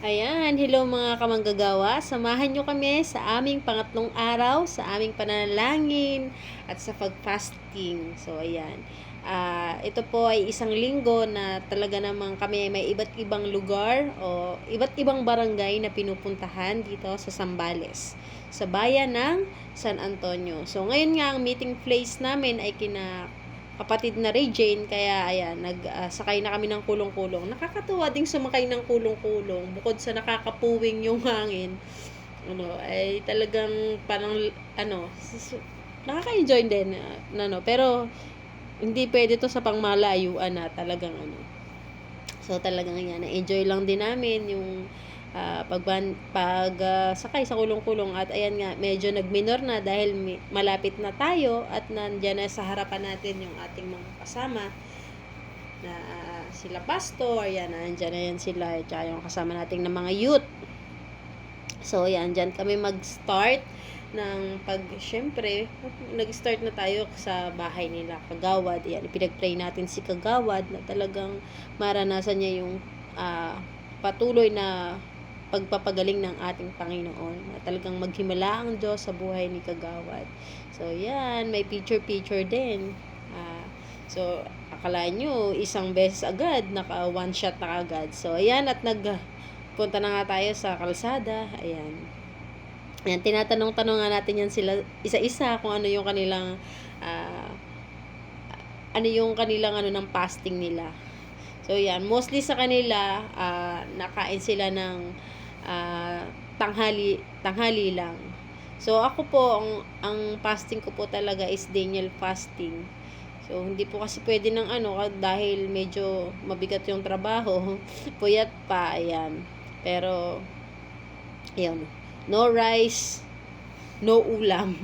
Ayan, hello mga kamanggagawa. Samahan nyo kami sa aming pangatlong araw, sa aming pananalangin at sa pag-fasting. So, ayan. Ito po ay isang linggo na talaga namang kami may iba't ibang lugar o iba't ibang barangay na pinupuntahan dito sa Zambales, sa bayan ng San Antonio. So, ngayon nga ang meeting place namin ay kina kapatid na Ray Jane, kaya ayan, nagsakay na kami ng kulong-kulong. Nakakatuwa ding sumakay ng kulong-kulong, bukod sa nakakapuwing yung hangin, ay talagang parang, nakaka-enjoy din, pero hindi pwede to sa pangmalayuan na talagang So talagang yan, na-enjoy lang din namin yung sakay sa kulong-kulong. At ayan nga, medyo nagminor na dahil malapit na tayo at nandiyan na sa harapan natin yung ating mga kasama na sila pastor, yan, nandiyan na yan sila, at yung kasama nating ng mga youth. So yan, dyan kami mag-start syempre, nag-start na tayo sa bahay nila, Kagawad. Yan, ipinag-pray natin si Kagawad na talagang maranasan niya yung patuloy na pagpapagaling ng ating Panginoon, na talagang maghimala ang Diyos sa buhay ni Kagawad. So, yan, may picture din. So, akala nyo, isang beses agad, naka one shot na agad. So, ayan, at nagpunta na nga tayo sa kalsada. Ayan. Ayan, tinatanong-tanong nga natin yan sila isa-isa kung ano yung kanilang ng fasting nila. So, yan. Mostly sa kanila, nakain sila ng tanghali lang. So, ako po, ang fasting ko po talaga is Daniel fasting. So, hindi po kasi pwede ng dahil medyo mabigat yung trabaho. Puyat pa, ayan. Pero, ayan. No rice, no ulam.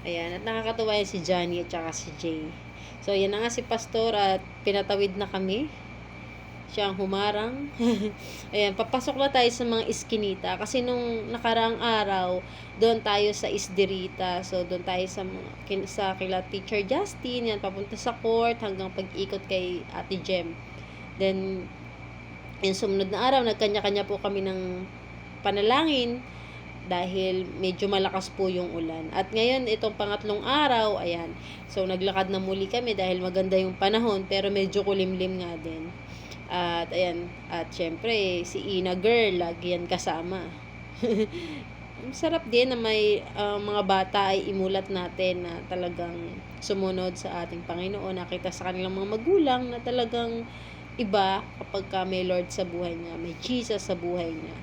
Ayan. At nakakatuwa yan si Johnny at saka si Jay. So, yan na nga si Pastor at pinatawid na kami. Siya ang humarang. Ayan, papasok na tayo sa mga iskinita. Kasi nung nakaraang araw, doon tayo sa Isderita. So, doon tayo sa kila Teacher Justin. Yan, papunta sa court hanggang pag-ikot kay Ate Jem. Then, yung sumunod na araw, nagkanya-kanya po kami ng panalangin dahil medyo malakas po yung ulan. At ngayon, itong pangatlong araw, ayan. So, naglakad na muli kami dahil maganda yung panahon, pero medyo kulimlim nga din. At ayan, at syempre si Ina girl, lagi yan kasama. Sarap din na may mga bata ay imulat natin na talagang sumunod sa ating Panginoon. Nakita sa kanilang mga magulang na talagang iba kapag may Lord sa buhay niya, may Jesus sa buhay niya.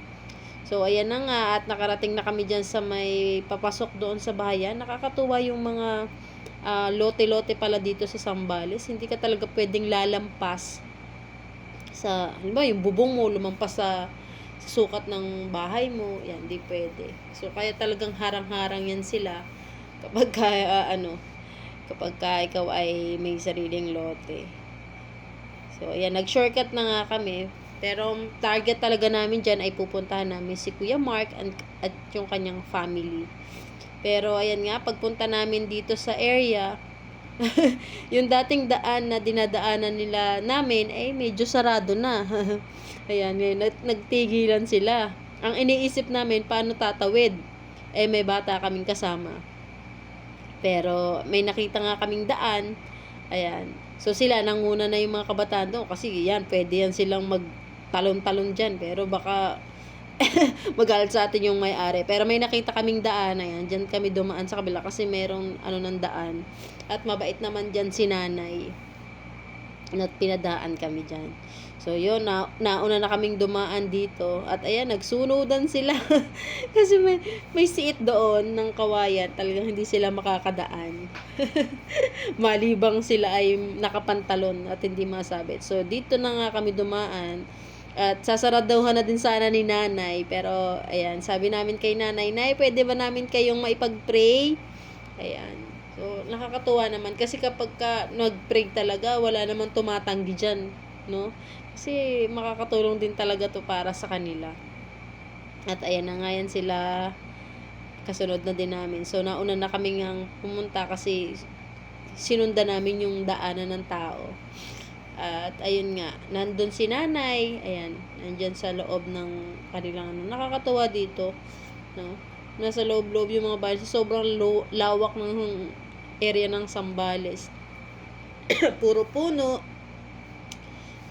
So ayan na nga, at nakarating na kami dyan sa may papasok doon sa bahayan. Nakakatuwa yung mga lote-lote pala dito sa Zambales. Hindi ka talaga pwedeng lalampas halimbawa yung bubong mo lumampas sa sukat ng bahay mo, yan, di pwede. So, kaya talagang harang-harang yan sila kapag ikaw ay may sariling lote. So, ayan, nag-shortcut na nga kami, pero target talaga namin dyan ay pupuntahan namin si Kuya Mark at yung kanyang family. Pero, ayan nga, pagpunta namin dito sa area, yung dating daan na dinadaanan namin ay medyo sarado na. Ayan, ngayon nagtigilan sila. Ang iniisip namin, paano tatawid? May bata kaming kasama. Pero may nakita nga kaming daan. Ayan. So sila, nanguna na yung mga kabataan doon. Kasi yan, pwede yan silang magtalon-talon dyan. Pero baka magalit sa atin yung may-ari. Pero may nakita kaming daan, ayan, dyan kami dumaan sa kabila kasi merong ng daan. At mabait naman dyan si nanay. At pinadaan kami dyan. So yun, nauna na kaming dumaan dito. At ayan, nagsunodan sila. Kasi may siit doon ng kawayan. Talagang hindi sila makakadaan. Malibang sila ay nakapantalon at hindi masabit. So dito na nga kami dumaan. At sasaradahan na din sana ni nanay. Pero, ayan, sabi namin kay nanay, Nay, pwede ba namin kayong maipag-pray? Ayan. So, nakakatuwa naman. Kasi kapag nag-pray talaga, wala namang tumatanggi dyan. No? Kasi makakatulong din talaga to para sa kanila. At ayan na nga yan sila. Kasunod na din namin. So, nauna na kami pumunta kasi sinundan namin yung daanan ng tao. At ayun nga, nandun si nanay, ayan, nandyan sa loob ng kanilang ano. Nakakatuwa dito, no? Nasa loob-loob yung mga bahay. Sobrang lawak ng area ng Sambales. Puro puno.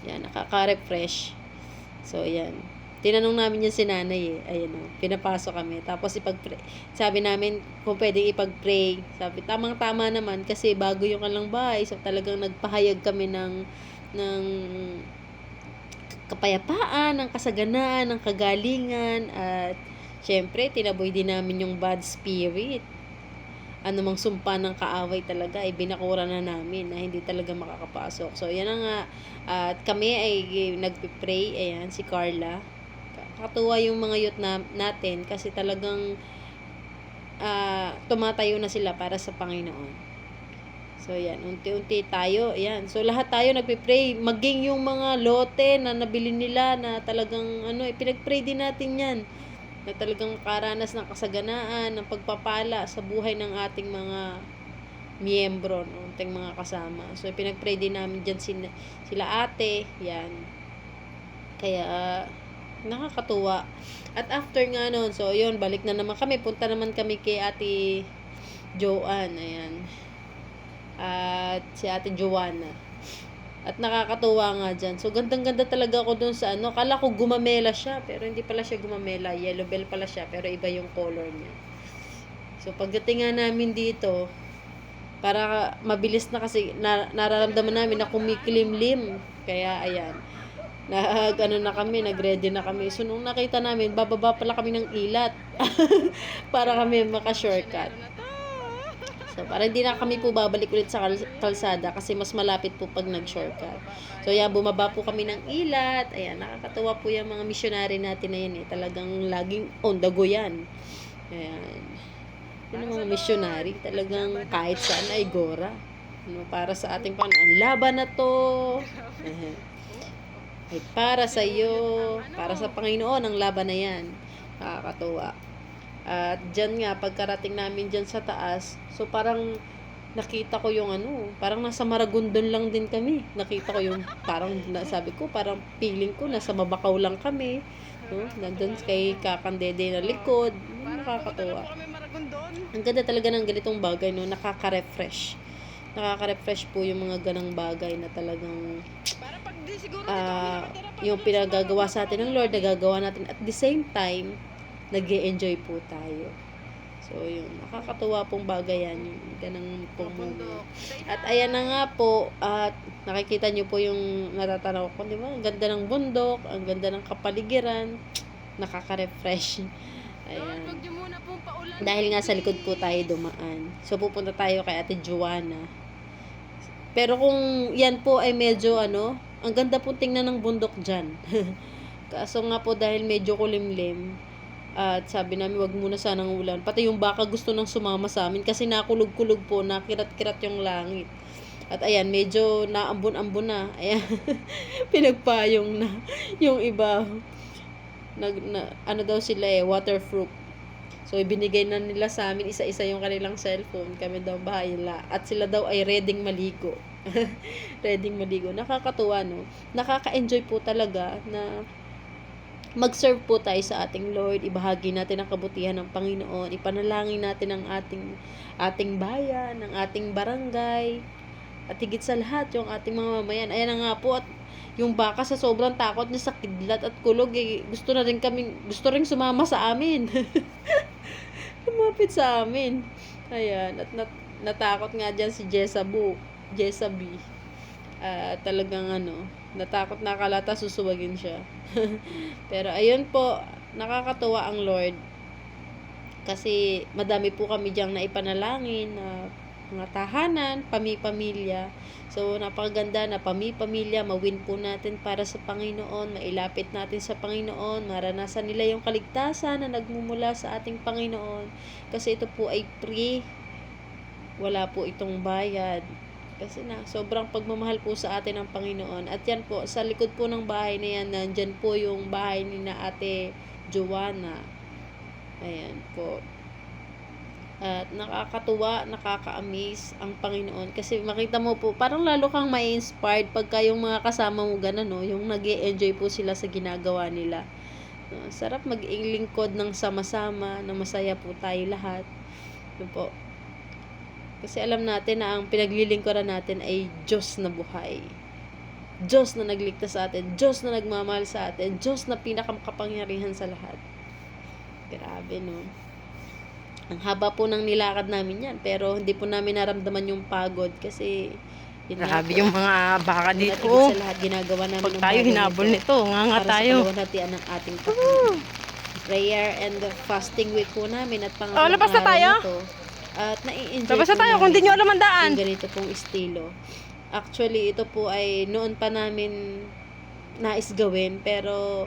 Yan, nakaka-refresh. So, ayan. Tinanong namin yan si nanay eh. Ayan o, pinapasok kami. Tapos sabi namin kung pwedeng ipag-pray. Sabi, tamang-tama naman kasi bago yung kalang bahay. So, talagang nagpahayag kami ng kapayapaan, ng kasaganaan, ng kagalingan. At, syempre, tinaboy din namin yung bad spirit. Anumang sumpa ng kaaway talaga ay binakura na namin na hindi talaga makakapasok. So, yan na nga. At kami ay nagpipray. Ayan, si Carla. Katuwa yung mga youth natin kasi talagang tumatayo na sila para sa Panginoon. So, yan. Unti-unti tayo. Yan. So, lahat tayo nagpipray. Maging yung mga lote na nabili nila na talagang, pinagpray din natin yan. Na talagang karanas ng kasaganaan, ng pagpapala sa buhay ng ating mga miyembro, no? Ating mga kasama. So, pinagpray din namin dyan sila ate. Yan. Kaya, nakakatuwa. At after nga nun, so, yun, balik na naman kami. Punta naman kami kay Ate Joanne. Ayan. At si Ate Joanna. At nakakatuwa nga dyan. So, gandang-ganda talaga ako dun sa Kala ko gumamela siya, pero hindi pala siya gumamela. Yellow bell pala siya, pero iba yung color niya. So, pagdating nga namin dito, para mabilis na kasi, nararamdaman namin na kumikilimlim. Kaya, ayan. Na kami, na kami. So, nung nakita namin, bababa pala kami ng ilat. Para kami maka-shortcut. So, para hindi na kami po babalik ulit sa kalsada kasi mas malapit po pag nag-shortcut. So, yan, bumaba po kami ng ilat. Ayan, nakakatuwa po yung mga missionary natin na yan eh. Talagang laging on the go yan. Ayan. Yun ang mga missionary. Talagang kahit saan ay gora. Para sa ating Panginoon. Laban na to. Ay para sa iyo. Para sa Panginoon ang laban na yan. Nakakatuwa. At dyan nga, pagkarating namin dyan sa taas, so parang nakita ko yung parang nasa Maragondon lang din kami. Nakita ko yung, sabi ko, parang feeling ko, nasa Mabacaw lang kami. No? Nandun kay Kakandede na likod. Nakakatuwa. Ang ganda talaga ng ganitong bagay, no? Nakaka-refresh. Nakaka-refresh po yung mga ganang bagay na talagang yung pinagagawa sa atin ng Lord, nagagawa natin at the same time, nag-e-enjoy po tayo. So, yun. Nakakatuwa pong bagay yan. Yung ganang pong moment. At ayan na nga po. At nakikita nyo po yung natatanaw ko. Di ba? Ang ganda ng bundok. Ang ganda ng kapaligiran. Nakaka-refresh. Ayan. Dahil nga sa likod po tayo dumaan. So, pupunta tayo kay Ate Joanna. Pero kung yan po ay medyo ang ganda po tingnan ng bundok dyan. Kaso nga po dahil medyo kulimlim, at sabi namin, wag muna sanang ulan. Pati yung baka gusto nang sumama sa amin kasi nakulog-kulog po, nakirat-kirat yung langit. At ayan, medyo naambon-ambon na. Ayan, pinagpayong na. Yung iba, daw sila waterproof. So, ibinigay na nila sa amin isa-isa yung kanilang cellphone. Kami daw bahala. At sila daw ay readyng maligo. Readyng maligo. Nakakatuwa, no? Nakaka-enjoy po talaga na mag-serve po tayo sa ating Lord, ibahagi natin ang kabutihan ng Panginoon, ipanalangin natin ang ating bayan, ang ating barangay, at higit sa lahat, yung ating mga mamayan. Ayan na nga po, at yung baka sa sobrang takot niya sa kidlat at kulog, gusto rin sumama sa amin. Lumapit sa amin. Ayan, at natakot nga dyan si Jessaby. Talagang natakot na kalata susuwagin siya. Pero ayun po, nakakatuwa ang Lord. Kasi madami po kami diyang naipanalangin na mga tahanan, pamilya. So, napakaganda na pamilya, mawin po natin para sa Panginoon, mailapit natin sa Panginoon, maranasan nila yung kaligtasan na nagmumula sa ating Panginoon. Kasi ito po ay free. Wala po itong bayad. Kasi sobrang pagmamahal po sa atin ng Panginoon. At yan po, sa likod po ng bahay na yan, nandyan po yung bahay ni na Ate Joanna. Ayan po. At nakakatuwa, nakaka-amaze ang Panginoon. Kasi makita mo po, parang lalo kang mai-inspired pagka yung mga kasama mo gano'n, no? Yung nag-e-enjoy po sila sa ginagawa nila. Sarap mag-lingkod ng sama-sama, na masaya po tayo lahat. Yun po. Kasi alam natin na ang pinaglilingkuran natin ay Diyos na buhay. Diyos na nagligtas sa atin. Diyos na nagmamahal sa atin. Diyos na pinakamakapangyarihan sa lahat. Grabe, no? Ang haba po ng nilakad namin yan. Pero hindi po namin naramdaman yung pagod kasi yun nga Grabe po, yung mga baka dito. natigit sa lahat ginagawa namin Pag ng tayo bagay hinabol nito, nga para tayo. sa kaluwalhatian ng ating Panginoon. Prayer and the fasting week po namin at pangatlong labas na araw tayo. na to. At nai-enjoy Labas na po tayo namin kung di nyo alam ang daan. yung ganito pong estilo. Actually, ito po ay noon pa namin nais gawin, pero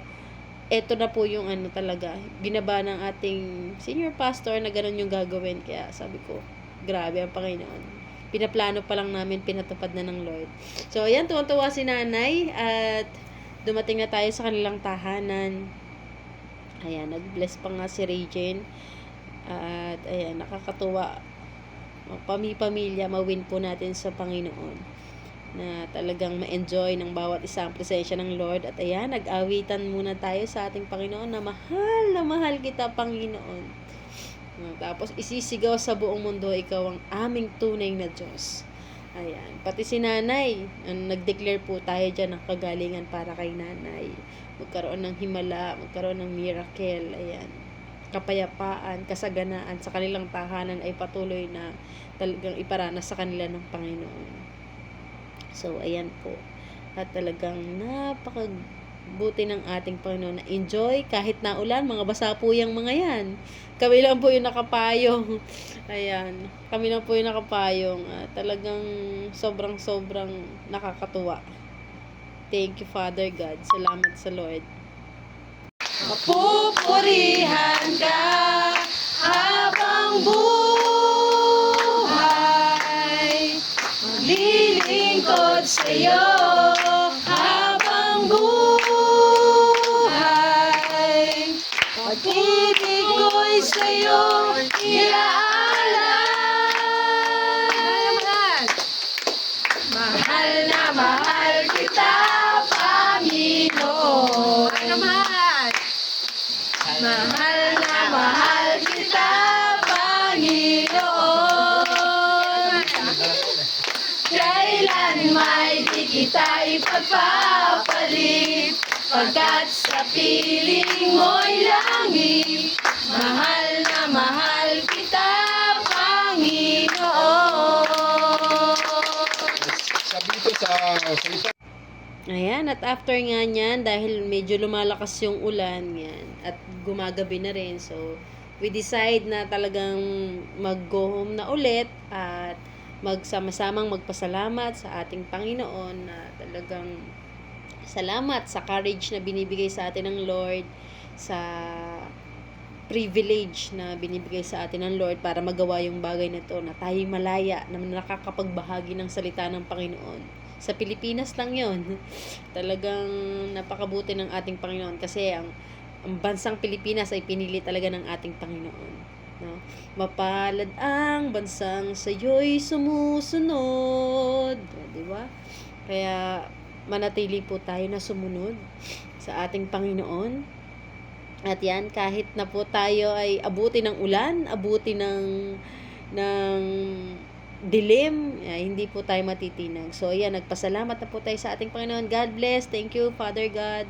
eto na po yung ano talaga, binaba ng ating senior pastor na ganun yung gagawin. Kaya sabi ko, grabe ang Panginoon. Pinaplano pa lang namin, pinatupad na ng Lord. So, ayan, tuwang-tuwa si nanay at dumating na tayo sa kanilang tahanan. Ayan, nag-bless pa nga si Regine. At ayan, nakakatuwa. Pamilya, mawin po natin sa Panginoon na talagang ma-enjoy ng bawat isang presensya ng Lord. At ayan, nag-awitan muna tayo sa ating Panginoon na mahal kita, Panginoon. Tapos isisigaw sa buong mundo, ikaw ang aming tunay na Diyos. Ayan, pati si nanay, nag-declare po tayo dyan ng kagalingan para kay nanay. Magkaroon ng himala, magkaroon ng miracle, ayan. Kapayapaan, kasaganaan sa kanilang tahanan ay patuloy na talagang iparanas sa kanila ng Panginoon. So, ayan po. At talagang napakabuti ng ating Panginoon na enjoy kahit na ulan, mga basa po yung mga yan. Kami lang po yung nakapayong. Ayan. Kami lang po yung nakapayong. Talagang sobrang nakakatuwa. Thank you, Father God. Salamat sa Lord. Mapupurihan ka habang buhay. Maglilingkod sa'yo habang buhay. Pag-ibig ko'y sa'yo ilaalam. Mahal na mahal kita, Panginoon. Mahal na mahal kita, Panginoon. Kailan may di kita ipagpapalit, pagkat sa piling mo'y langit. Mahal na mahal kita, Panginoon. Sabi ito sa salita. Ayan, at after nga niyan, dahil medyo lumalakas yung ulan, yan, at gumagabi na rin, so, we decide na talagang mag-go home na ulit, at magsama-samang magpasalamat sa ating Panginoon, na talagang salamat sa courage na binibigay sa atin ng Lord, sa privilege na binibigay sa atin ng Lord para magawa yung bagay na to, na tayo malaya, na nakakapagbahagi ng salita ng Panginoon. Sa Pilipinas lang yon. Talagang napakabuti ng ating Panginoon kasi ang bansang Pilipinas ay pinili talaga ng ating Panginoon. No? Mapalad ang bansang sa'yo'y sumusunod. Di ba? Kaya manatili po tayo na sumunod sa ating Panginoon. At yan, kahit na po tayo ay abuti ng ulan, abuti ng dilim, hindi po tayo matitinag. So, ayan, nagpasalamat na po tayo sa ating Panginoon. God bless. Thank you, Father God.